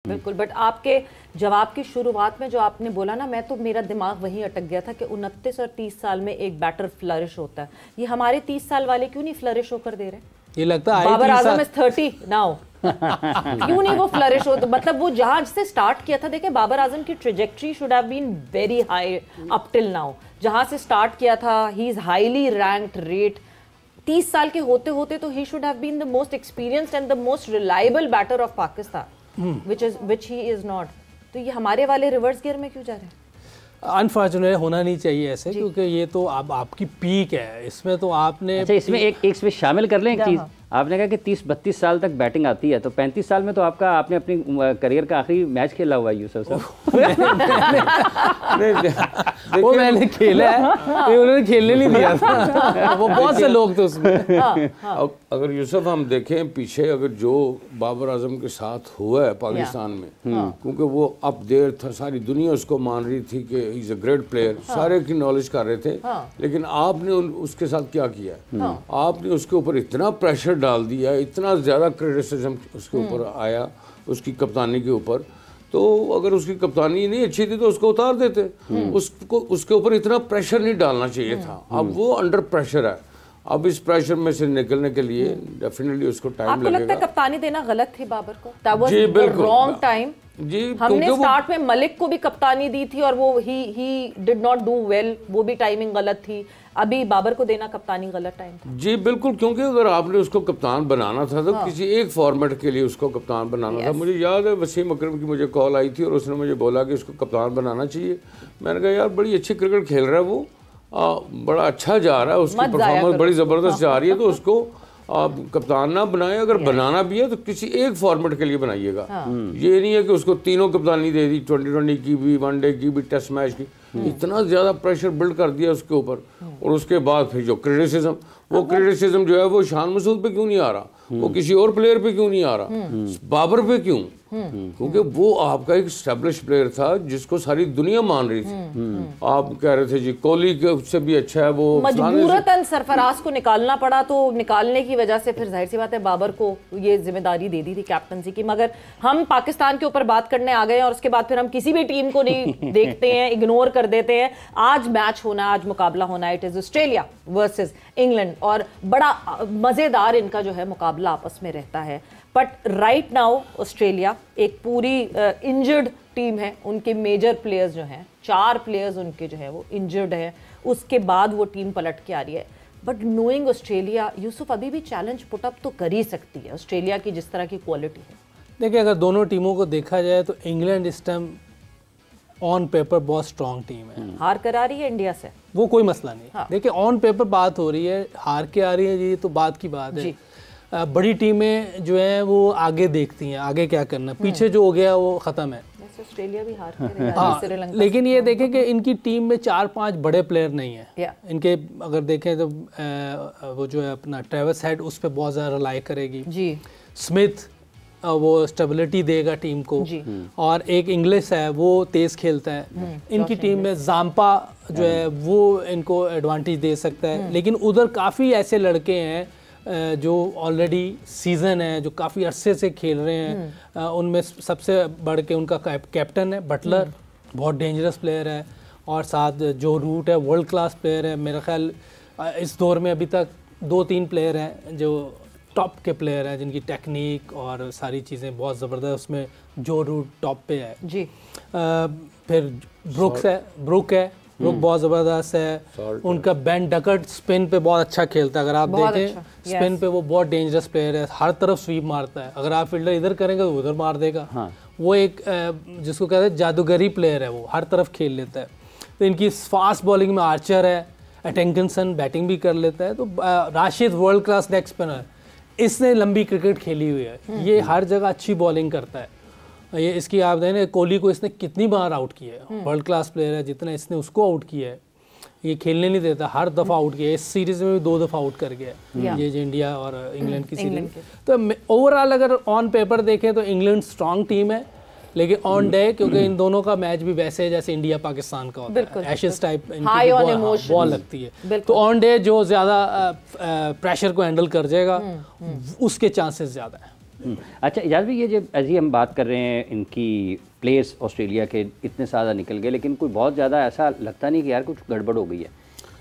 बिल्कुल। बट आपके जवाब की शुरुआत में जो आपने बोला ना, मैं तो मेरा दिमाग वहीं अटक गया था कि 29 और 30 साल में एक बैटर फ्लरिश होता है। ये हमारे 30 साल वाले क्यों नहीं फ्लरिश होकर दे रहे? ये लगता है बाबर आजम इज 30 नाउ। क्यों नहीं वो फ्लरिश हो? तो मतलब वो जहां से स्टार्ट किया था, देखें बाबर आजम की trajectory should have been very high up till now. जहां से स्टार्ट किया था, he is highly ranked rate. 30 साल के होते होते तो he should have been the most experienced and the most reliable batter of Pakistan, which he is not। तो ये हमारे वाले रिवर्स गियर में क्यों जा रहे हैं? अनफॉर्चुनेट होना नहीं चाहिए ऐसे, क्योंकि ये तो आपकी पीक है। इसमें तो आपने अच्छा, इसमें एक इसमें शामिल कर लें एक चीज़। आपने कहा कि 30-32 साल तक बैटिंग आती है, तो 35 साल में तो आपने अपनी करियर का आखिरी मैच खेला हुआ है यूसुफ साहब। वो मैंने खेला है, उन्होंने खेलने नहीं दिया था। वो बहुत से लोग थे उसमें। अगर यूसुफ हम देखें पीछे, अगर जो बाबर आजम के साथ हुआ है पाकिस्तान में, क्योंकि वो अप देयर था, सारी दुनिया उसको मान रही थी कि he is a great player, सारे की नॉलेज कर रहे थे। लेकिन आपने उसके साथ क्या किया? आपने उसके ऊपर इतना प्रेशर डाल दिया, इतना ज़्यादा क्रिटिसिज्म उसके ऊपर आया, उसकी कप्तानी के ऊपर। तो अगर उसकी कप्तानी नहीं अच्छी थी तो उसको उतार देते। उसको उसके ऊपर इतना प्रेशर नहीं डालना चाहिए था। अब वो अंडर प्रेशर है। अब इस प्रेशर में से निकलने के लिए डेफिनेटली उसको टाइम लगेगा। आपको लगता है कप्तानी देना गलत थी बाबर को? That was जी बिल्कुल रॉन्ग टाइम। जी, हमने स्टार्ट में मलिक को भी कप्तानी दी थी और वो he did not do well, वो भी टाइमिंग गलत थी। अभी बाबर को देना कप्तानी गलत टाइम था। जी बिल्कुल, क्योंकि अगर आपने उसको कप्तान बनाना था तो किसी एक फॉर्मेट के लिए उसको कप्तान बनाना था। मुझे याद है वसीम अकरम की मुझे कॉल आई थी और उसने मुझे बोला कि उसको कप्तान बनाना चाहिए। मैंने कहा यार बड़ी अच्छी क्रिकेट खेल रहा है वो, बड़ा अच्छा जा रहा है, उसकी परफॉर्मेंस बड़ी ज़बरदस्त जा रही है, तो उसको आप कप्तान ना बनाए। अगर बनाना भी है तो किसी एक फॉर्मेट के लिए बनाइएगा। ये नहीं है कि उसको तीनों कप्तानी दे दी, 2020 की भी, वनडे की भी, टेस्ट मैच की। इतना ज़्यादा प्रेशर बिल्ड कर दिया उसके ऊपर। और उसके बाद फिर जो क्रिटिसिज्म, वो क्रिटिसिज्म जो है वो शान मसूद पे क्यों नहीं आ रहा, वो किसी और प्लेयर पे क्यों नहीं आ रहा, बाबर पे क्यों? क्योंकि वो आपका एक एस्टेब्लिश प्लेयर था जिसको सारी दुनिया मान रही थी। आप कह रहे थे जी कोहली के उससे भी अच्छा है, वो मजबूरतन सरफराज को निकालना पड़ा, तो निकालने की वजह से फिर जाहिर सी बात है बाबर को ये जिम्मेदारी दे दी थी कैप्टनसी की। मगर हम पाकिस्तान के ऊपर बात करने आ गए और उसके बाद फिर हम किसी भी टीम को नहीं देखते हैं, इग्नोर कर देते हैं। आज मैच होना, आज मुकाबला होना, it is Australia versus England और बड़ा मजेदार इनका जो है मुकाबला आपस में रहता है। बट राइट नाउ ऑस्ट्रेलिया एक पूरी इंजर्ड टीम है। उनके मेजर प्लेयर्स जो हैं, 4 प्लेयर्स उनके जो है वो इंजर्ड है। उसके बाद वो टीम पलट के आ रही है। बट नोइंग ऑस्ट्रेलिया, यूसुफ अभी भी चैलेंज पुटअप तो कर ही सकती है ऑस्ट्रेलिया की जिस तरह की क्वालिटी है। देखिए, अगर दोनों टीमों को देखा जाए तो इंग्लैंड इस टाइम ऑन पेपर बहुत स्ट्रॉन्ग टीम है। हार करा रही है इंडिया से, वो कोई मसला नहीं। हाँ। देखिए, ऑन पेपर बात हो रही है, हार के आ रही है जी, तो बात की बात है। बड़ी टीमें जो हैं वो आगे देखती हैं, आगे क्या करना, पीछे जो हो गया वो ख़त्म है। ऑस्ट्रेलिया भी हार के हाँ, लेकिन ये देखें कि इनकी टीम में 4-5 बड़े प्लेयर नहीं है। इनके अगर देखें तो वो जो है अपना ट्रेविस हेड, उस पर बहुत ज़्यादा रिलाई करेगी जी। स्मिथ वो स्टेबिलिटी देगा टीम को जी। और एक इंग्लिश है, वो तेज़ खेलता है। इनकी टीम में जाम्पा जो है वो इनको एडवांटेज दे सकता है। लेकिन उधर काफ़ी ऐसे लड़के हैं जो ऑलरेडी सीज़न है, जो काफ़ी अरसे से खेल रहे हैं। उनमें सबसे बढ़ के उनका कैप्टन है बटलर, बहुत डेंजरस प्लेयर है। और साथ जो रूट है वर्ल्ड क्लास प्लेयर है। मेरा ख्याल इस दौर में अभी तक 2-3 प्लेयर हैं जो टॉप के प्लेयर हैं, जिनकी टेक्निक और सारी चीज़ें बहुत ज़बरदस्त। उसमें जो रूट टॉप पे है जी। फिर ब्रुक है, बहुत ज़बरदस्त है। उनका बेन डकट स्पिन पे बहुत अच्छा खेलता है। अगर आप देखें स्पिन पे वो बहुत डेंजरस प्लेयर है, हर तरफ स्वीप मारता है। अगर आप फील्डर इधर करेंगे तो उधर मार देगा। हाँ। वो एक जिसको कहते हैं जादूगरी प्लेयर है, वो हर तरफ खेल लेता है। तो इनकी फास्ट बॉलिंग में आर्चर है, एटेंकिंसन बैटिंग भी कर लेता है। तो Rashid world class leg spinner, इसने लंबी क्रिकेट खेली हुई है, ये हर जगह अच्छी बॉलिंग करता है। ये इसकी आप देखें कोहली को इसने कितनी बार आउट किया है, वर्ल्ड क्लास प्लेयर है, जितना इसने उसको आउट किया है ये खेलने नहीं देता, हर दफ़ा आउट किया है। इस सीरीज़ में भी 2 दफ़ा आउट कर गया ये जो इंडिया और इंग्लैंड की सीरीज। तो ओवरऑल अगर ऑन पेपर देखें तो इंग्लैंड स्ट्रॉन्ग टीम है, लेकिन ऑन डे क्योंकि इन दोनों का मैच भी वैसे है जैसे इंडिया पाकिस्तान का होता है, एशेज टाइप इनकी बॉल लगती है। तो ऑन डे जो ज़्यादा प्रेशर को हैंडल कर जाएगा उसके चांसेस ज़्यादा है। अच्छा इजाज़ भाई, ये जो अभी हम बात कर रहे हैं इनकी प्लेयर्स ऑस्ट्रेलिया के इतने ज़्यादा निकल गए, लेकिन कोई बहुत ज़्यादा ऐसा लगता नहीं कि यार कुछ गड़बड़ हो गई है।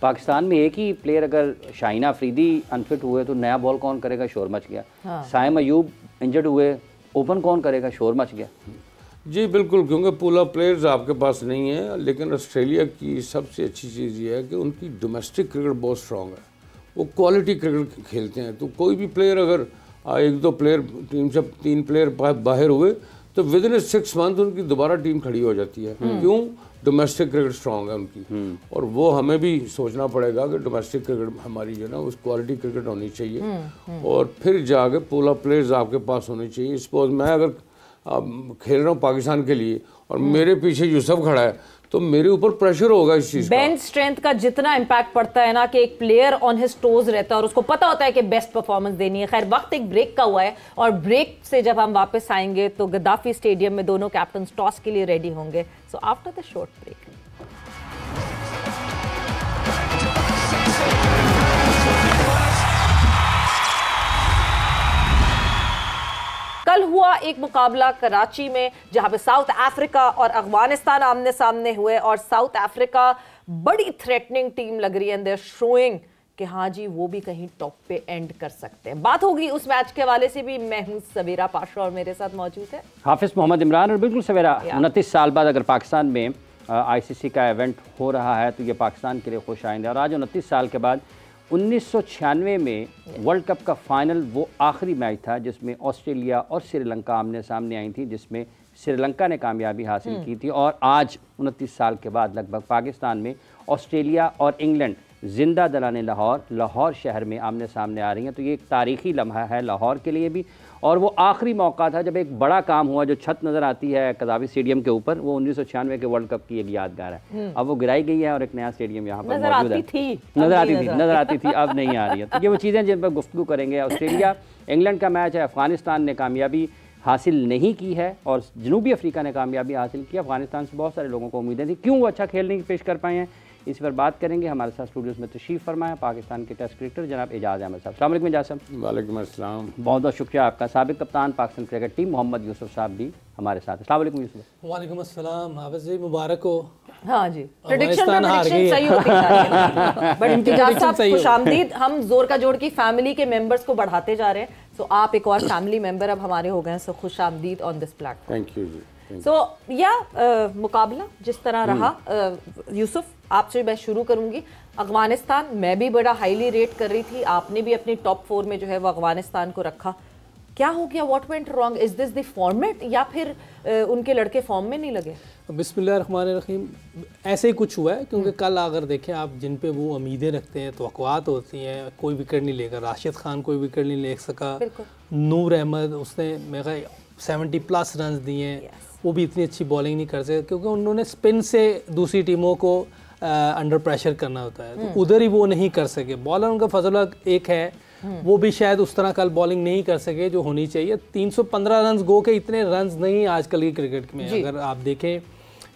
पाकिस्तान में एक ही प्लेयर, अगर शाहीन अफरीदी अनफिट हुए तो नया बॉल कौन करेगा, शोर मच गया। हाँ। साइम अयूब इंजर्ड हुए, ओपन कौन करेगा, शोर मच गया। जी बिल्कुल, क्योंकि पूल ऑफ प्लेयर्स आपके पास नहीं है। लेकिन ऑस्ट्रेलिया की सबसे अच्छी चीज़ ये है कि उनकी डोमेस्टिक क्रिकेट बहुत स्ट्रॉन्ग है, वो क्वालिटी क्रिकेट खेलते हैं। तो कोई भी प्लेयर अगर 1-2 प्लेयर टीम से 3 प्लेयर बाहर हुए तो विद इन 6 मंथ उनकी दोबारा टीम खड़ी हो जाती है। क्यों? डोमेस्टिक क्रिकेट स्ट्रॉन्ग है उनकी, और वो हमें भी सोचना पड़ेगा कि डोमेस्टिक क्रिकेट हमारी जो है ना उस क्वालिटी क्रिकेट होनी चाहिए, और फिर जाके पूल ऑफ प्लेयर्स आपके पास होने चाहिए। सपोज मैं अगर खेल रहा हूँ पाकिस्तान के लिए और मेरे पीछे यूसुफ खड़ा है तो मेरे ऊपर प्रेशर होगा इस चीज का। बेंच स्ट्रेंथ का जितना इम्पैक्ट पड़ता है ना, कि एक प्लेयर ऑन हिज टोज रहता है और उसको पता होता है कि बेस्ट परफॉर्मेंस देनी है। खैर वक्त एक ब्रेक का हुआ है, और ब्रेक से जब हम वापस आएंगे तो गद्दाफी स्टेडियम में दोनों कैप्टन टॉस के लिए रेडी होंगे। So after the short break. कल हुआ एक मुकाबला कराची में जहां पे साउथ अफ्रीका और अफगानिस्तान आमने सामने हुए, और साउथ अफ्रीका बड़ी थ्रेटनिंग टीम लग रही है, दे आर शोइंग कि हाँ जी वो भी कहीं टॉप पे एंड कर सकते हैं। बात होगी उस मैच के हवाले से भी। मैं हूं सवेरा पाशा और मेरे साथ मौजूद है हाफिज मोहम्मद इमरान। और बिल्कुल सवेरा, 29 साल बाद अगर पाकिस्तान में ICC का इवेंट हो रहा है तो ये पाकिस्तान के लिए खुश आइंदा। और आज 29 साल के बाद 1996 में वर्ल्ड कप का फाइनल वो आखिरी मैच था जिसमें ऑस्ट्रेलिया और श्रीलंका आमने सामने आई थी, जिसमें श्रीलंका ने कामयाबी हासिल की थी। और आज 29 साल के बाद लगभग पाकिस्तान में ऑस्ट्रेलिया और इंग्लैंड जिंदा दलाने लाहौर शहर में आमने सामने आ रही हैं। तो ये एक तारीखी लम्हा है लाहौर के लिए भी, और वो आखिरी मौका था जब एक बड़ा काम हुआ। जो छत नज़र आती है कदावी स्टेडियम के ऊपर, वो 1996 के वर्ल्ड कप की एक यादगार है। अब वो गिराई गई है और एक नया स्टेडियम यहाँ पर मौजूद है। नज़र आती थी, अब नहीं आ रही है। तो ये वो चीज़ें जिन पर गुफ्तगू करेंगे। ऑस्ट्रेलिया इंग्लैंड का मैच है, अफगानिस्तान ने कामयाबी हासिल नहीं की है और जनूबी अफ्रीका ने कामयाबी हासिल की। अफगानिस्तान से बहुत सारे लोगों को उम्मीदें थी, क्यों वो अच्छा खेल नहीं पेश कर पाए हैं, इस पर बात करेंगे। हमारे साथ स्टूडियोज़ में तशरीफ़ फरमाया पाकिस्तान के टेस्ट क्रिकेटर जनाब एजाज़ अहमद साहब। अस्सलाम वालेकुम एजाज़ साहब। वालेकुम अस्सलाम। बहुत बहुत शुक्रिया आपका। साबिक कप्तान पाकिस्तान क्रिकेट टीम मोहम्मद यूसुफ साहब भी हमारे साथ। अस्सलाम वालेकुम यूसुफ। वालेकुम अस्सलाम। हाफिज़ जी मुबारक हो। हाँ जी, प्रेडिक्शन सही होती है। बट एजाज़ साहब खुशामदीद। हम जोर का जोड़ की फैमिली के मेंबर्स को बढ़ाते जा रहे हैं, तो आप एक और फैमिली मेंबर अब हमारे हो गए हैं। सो खुशामदीद on this platform. Thank you ji. मुकाबला जिस तरह रहा, यूसुफ आपसे मैं शुरू करूंगी। अफगानिस्तान मैं भी बड़ा हाईली रेट कर रही थी, आपने भी अपनी टॉप 4 में जो है वो अफगानिस्तान को रखा। क्या हो गया, what went wrong? Is this the format या फिर उनके लड़के फॉर्म में नहीं लगे? बिस्मिल्लाहिर्रहमानिर्रहीम, ऐसे ही कुछ हुआ है क्योंकि कल अगर देखें आप, जिन पे वो उम्मीदें रखते हैं, तवक्कुआत होती हैं, कोई विकेट नहीं लेगा। राशिद खान कोई विकेट नहीं ले सका। नूर अहमद, उसने मेरा 70+ रन दिए हैं, वो भी इतनी अच्छी बॉलिंग नहीं कर सकते क्योंकि उन्होंने स्पिन से दूसरी टीमों को अंडर प्रेशर करना होता है, तो उधर ही वो नहीं कर सके। बॉलर उनका फजल एक है, वो भी शायद उस तरह कल बॉलिंग नहीं कर सके जो होनी चाहिए। 315 रन गो के, इतने रन नहीं आजकल की क्रिकेट में। अगर आप देखें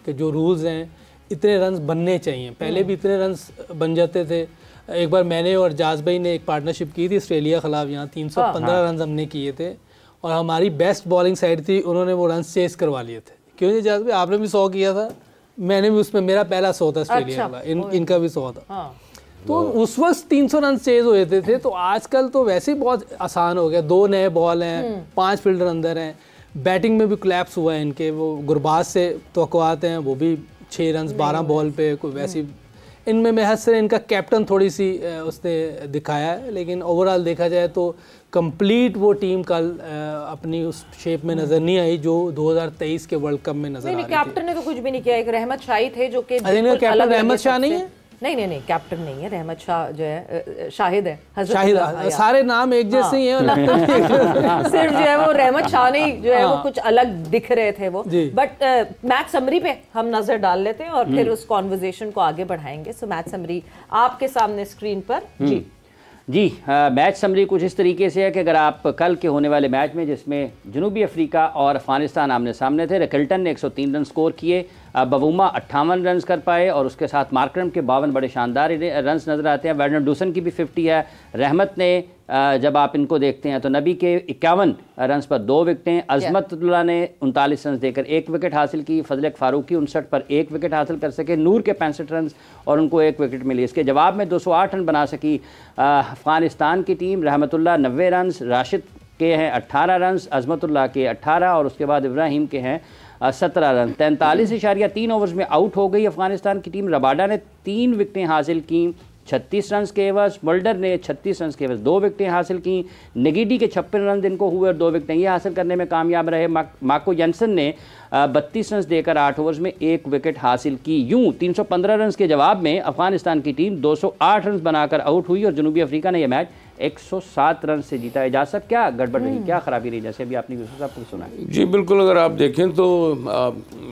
कि जो रूल्स हैं, इतने रन बनने चाहिए। पहले भी इतने रन बन जाते थे। एक बार मैंने और जाज भाई ने एक पार्टनरशिप की थी ऑस्ट्रेलिया के खिलाफ, यहाँ 315 रन हमने किए थे और हमारी बेस्ट बॉलिंग साइड थी, उन्होंने वो रन चेस करवा लिए थे। क्यों जी जाज भाई, आपने भी 100 किया था, मैंने भी उसमें, मेरा पहला 100 था ऑस्ट्रेलिया का, इनका भी 100 था। तो उस वक्त 300 रन चेज हो जाते थे। तो आजकल तो वैसे ही बहुत आसान हो गया। 2 नए बॉल हैं, 5 फील्डर अंदर हैं। बैटिंग में भी क्लैप्स हुआ है इनके। वो गुरबाज से तवक्कुआत हैं, वो भी 6 रन 12 बॉल पे, कोई वैसी। इनमें महज से इनका कैप्टन थोड़ी सी उसने दिखाया है, लेकिन ओवरऑल देखा जाए तो कंप्लीट वो टीम कल अपनी उस शेप में नजर नहीं आई जो 2023 के वर्ल्ड कप में नजर आ रही थी। कैप्टन ने तो कुछ भी नहीं किया। एक रहमत शाही थे जो कि कैप्टन रहमत शाह नहीं है। नहीं कैप्टन नहीं है, रहमत शाह जो है शाहिद है। शाहिद, सारे नाम एक जैसे ही हैं। सिर्फ जो है वो रहमत शाह नहीं, जो है वो कुछ अलग दिख रहे थे वो। बट मैच समरी पे हम नजर डाल लेते हैं और फिर उस कॉन्वर्जेशन को आगे बढ़ाएंगे। सो मैच समरी आपके सामने स्क्रीन पर। जी मैच समरी कुछ इस तरीके से है कि अगर आप कल के होने वाले मैच में, जिसमें जनूबी अफ्रीका और अफगानिस्तान आमने सामने थे, रिकल्टन ने 103 रन स्कोर किए, बवूमा 58 रन कर पाए और उसके साथ मार्करम के 52 बड़े शानदार रन्स नज़र आते हैं। वार्नर डूसन की भी 50 है, रहमत ने जब आप इनको देखते हैं तो नबी के 51 रन्स पर 2 विकेटें, अजमतुल्लाह ने 39 रन देकर 1 विकेट हासिल की, फजल फारूकी 59 पर 1 विकेट हासिल कर सके, नूर के 65 रन और उनको 1 विकेट मिली। इसके जवाब में 208 रन बना सकी अफ़गानिस्तान की टीम। रहमतुल्लाह 90 रन, राशिद के हैं 18 रन, अजमतुल्लाह के 18 और उसके बाद इब्राहिम के हैं 17 रन। 43.3 ओवर्स में आउट हो गई अफगानिस्तान की टीम। रबाडा ने 3 विकेटें हासिल की 36 रन के एवज, मुल्डर ने 36 रन के एवज 2 विकेटें हासिल की। निगीडी के 56 रन इनको हुए और 2 विकेटें ये हासिल करने में कामयाब रहे। मार्को जेनसन ने 32 रन देकर 8 ओवर्स में 1 विकेट हासिल की। यूं 315 रन के जवाब में अफगानिस्तान की टीम 208 रन बनाकर आउट हुई और जनूबी अफ्रीका ने यह मैच 107 रन से जीता। इजाज़त क्या गड़बड़ रही, क्या खराबी रही, जैसे अभी आपने यूसुफ साहब को सुना? जी बिल्कुल, अगर आप देखें तो